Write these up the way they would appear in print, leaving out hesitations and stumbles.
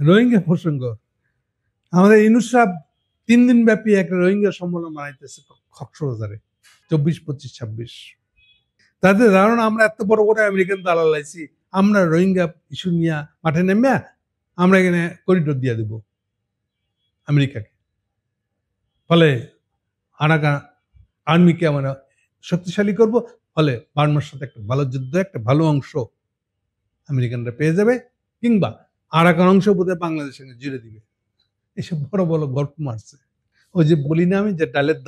রোহিঙ্গা প্রসঙ্গ, আমাদের ইউনূস সাহেব 3 দিন ব্যাপী একটা রোহিঙ্গা সম্মেলন বানাইতেছে কক্সবাজারে, 24, 25, 26। তাদের ধারণা আমরা এত বড় বড় আমেরিকান দালাল আইছি, আমরা রোহিঙ্গা ইস্যু নিয়ে মাঠে নেমে আমরা এখানে করিডোর দিয়ে দেব আমেরিকাকে। ফলে আরাকান আর্মিকে আমরা শক্তিশালী করব, ফলে বার্মার সাথে একটা ভালো যুদ্ধ, একটা ভালো অংশ আমেরিকানরা পেয়ে যাবে, কিংবা আরাকান অংশ বোধহয় বাংলাদেশের সঙ্গে জুড়ে দিবে। এসব বড় বড় গল্প মারছে। ওই যে বলি না আমি, যে ডালের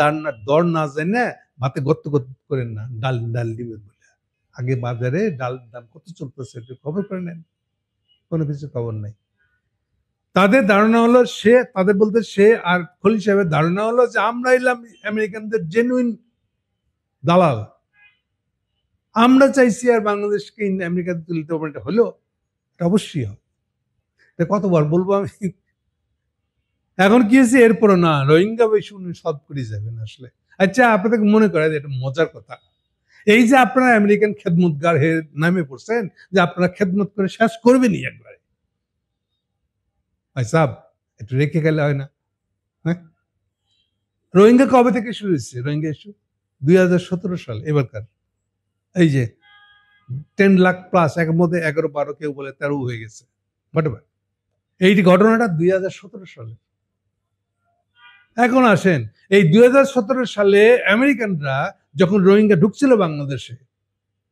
দর না জেনে ভাতে গর্ত করেন না, ডাল ডাল দিবে বলে। আগে বাজারে ডাল দাম কত চলতেছে একটু খবর করে নেন, কোনো কিছু খবর নাই। তাদের ধারণা হলো তাদের বলতে সে আর খলিল সাহেবের ধারণা হলো যে আমরা এলাম আমেরিকানদের জেনুইন দালাল, আমরা চাইছি আর বাংলাদেশকে আমেরিকাতে তুলতে পারবো। এটা হলো, এটা অবশ্যই হবে। কতবার বলবো আমি। এখন কি হয়েছে, এরপরও না, রোহিঙ্গা বেশি সলভ করে যাবেন আসলে। আচ্ছা, আপনাদের মনে করে এটা মজার কথা, এই যে আপনারা আমেরিকান খেদমতগার হয়ে নামে পড়ছেন, যে আপনারা খেদমত করে শেষ করবেনই একবারে, ভাই সাহেব একটু রেখে গেলে হয় না? হ্যাঁ, রোহিঙ্গা কবে থেকে শুরু হয়েছে? রোহিঙ্গা ইস্যু 2017 সাল, এবারকার। এই যে 10 লাখ প্লাস, এর মধ্যে 11-12, কেউ বলে 13 হয়ে গেছে, হোয়াটএভার। এই ঘটনাটা 2017 সালে। এখন আসেন, এই 2017 সালে আমেরিকানরা যখন রোহিঙ্গা ঢুকছিল বাংলাদেশে,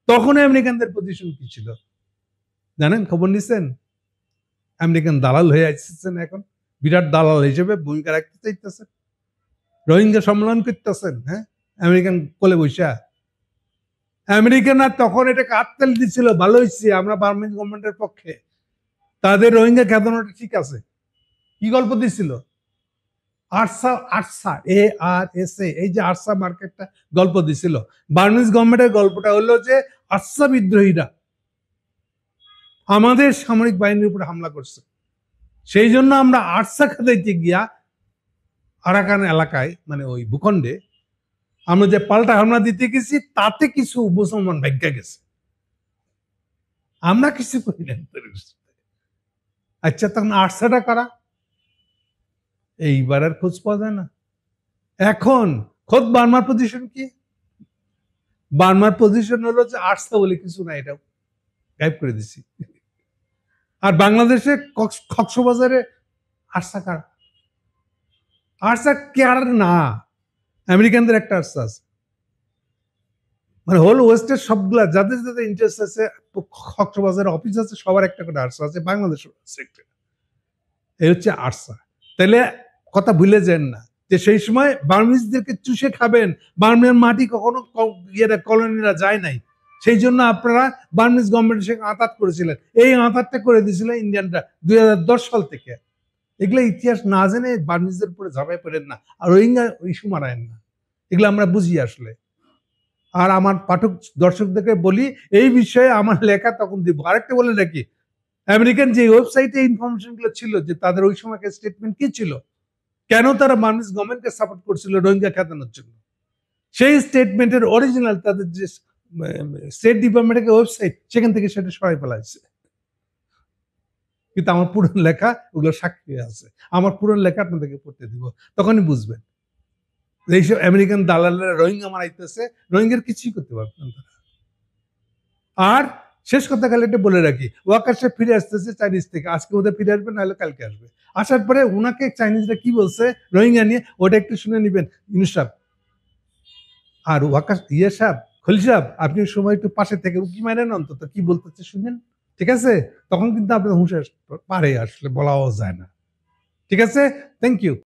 তখন আমেরিকানদের পজিশন কি ছিল জানেন? খবর নিছেন? আমেরিকান দালাল হয়ে আসছেন, এখন বিরাট দালাল হিসেবে ভূমিকা রাখতে চাইতেছেন, রোহিঙ্গা সম্মেলন করতেছেন। হ্যাঁ, আমেরিকান কোলে বৈশা। আমেরিকানরা তখন এটাকে হাততালি দিচ্ছিল, ভালো হয়েছে, আমরা বার্মিজ গভর্নমেন্টের পক্ষে, তাদের রোহিঙ্গা খেদানোটা ঠিক আছে। কি গল্প দিছিল? আরসা ARSA, এই যে আরসা মার্কেটটা গল্প দিছিল। বার্মিজ গভর্নমেন্টের গল্পটা হলো যে আরসা বিদ্রোহীরা আমাদের সামরিক বাহিনীর উপরে হামলা করছে, সেই জন্য আমরা আরসা খেদাইতে গিয়া আরাকান এলাকায়, মানে ওই ভূখণ্ডে আমরা যে পাল্টা হামলা দিতে গেছি, তাতে কিছু মুসলমান ভাগ্যা গেছে, আমরা কিছু করি না। আচ্ছা, তখন আরসাটা কারা? এইবার আর খোঁজ পাওয়া যায় না। এখন খোদ বার্মার পজিশন কি? বার্মার পজিশন হলো যে আরসা বলে কিছু না, এটাও গায়েব করে দিছি। আর বাংলাদেশে কক্সবাজারে আরসা কারা? আরসা কেয়ার না, আমেরিকানদের একটা আরসা আছে, মানে হোল ওয়েস্টের সবগুলা যাদের যাদের ইন্টারেস্ট আছে, কক্সবাজারের অফিস আছে, সবার একটা করে আরসা আছে, বাংলাদেশ সেক্টর। এই হচ্ছে আরসা। তাহলে কথা ভুলে যান না যে সেই সময় বার্মিজদেরকে চুষে খাবেন, বার্মিয়ার মাটি কখনো কলোনিরা যায় নাই, সেই জন্য আপনারা বার্মিজ গভর্নমেন্টের সঙ্গে আঁতাত করেছিলেন। এই আঁতাতটা করে দিয়েছিলেন ইন্ডিয়ানরা 2010 সাল থেকে। এগুলো ইতিহাস না জেনে বার্মিজদের উপরে ঝাঁপাই পড়েন না, আর রোহিঙ্গা ইস্যু মারায়েন না, এগুলো আমরা বুঝি আসলে। আর আমার পাঠক দর্শকদেরকে বলি, এই বিষয়ে আমার লেখা তখন দিব। আরেকটা বলে রাখি, আমেরিকান যে ওয়েবসাইটে ইনফরমেশন গুলো ছিল, যে তাদের ওই সময়কার স্টেটমেন্ট কি ছিল, কেন তারা বার্মিজ গভর্নমেন্টকে সাপোর্ট করছিল রোহিঙ্গা খেদানোর জন্য, সেই স্টেটমেন্টের অরিজিনাল তাদের যে স্টেট ডিপার্টমেন্টের ওয়েবসাইট, সেখান থেকে সেটা সরাই ফেলা হয়েছে। কিন্তু আমার পুরো লেখা ওগুলো সাক্ষী আছে, আমার পুরো লেখা আপনাদেরকে পড়তে দিব, তখনই বুঝবেন এইসব আমেরিকান দালালেরা রোহিঙ্গা মারাইতেছে, রোহিঙ্গার কিছুই করতে পারবেন তারা। আর শেষ কথা খালি এটা বলে রাখি, ওয়াকার সাহেব ফিরে আসতেছে চাইনিজ থেকে, আজকে ওদের ফিরে আসবে, নাহলে কালকে আসবে। আসার পরে ওনাকে চাইনিজরা কি বলছে রোহিঙ্গা নিয়ে, ওটা একটু শুনে নিবেন ইউনূস সাহেব। আর ওয়াকার সাহেব, খলিল সাহেব, আপনি সময় একটু পাশে থেকে উকি মারেন, অন্তত কি বলতেছে শুনেন, ঠিক আছে? তখন কিন্তু আপনার হুঁশ পারে আসলে বলাও যায় না। ঠিক আছে, থ্যাংক ইউ।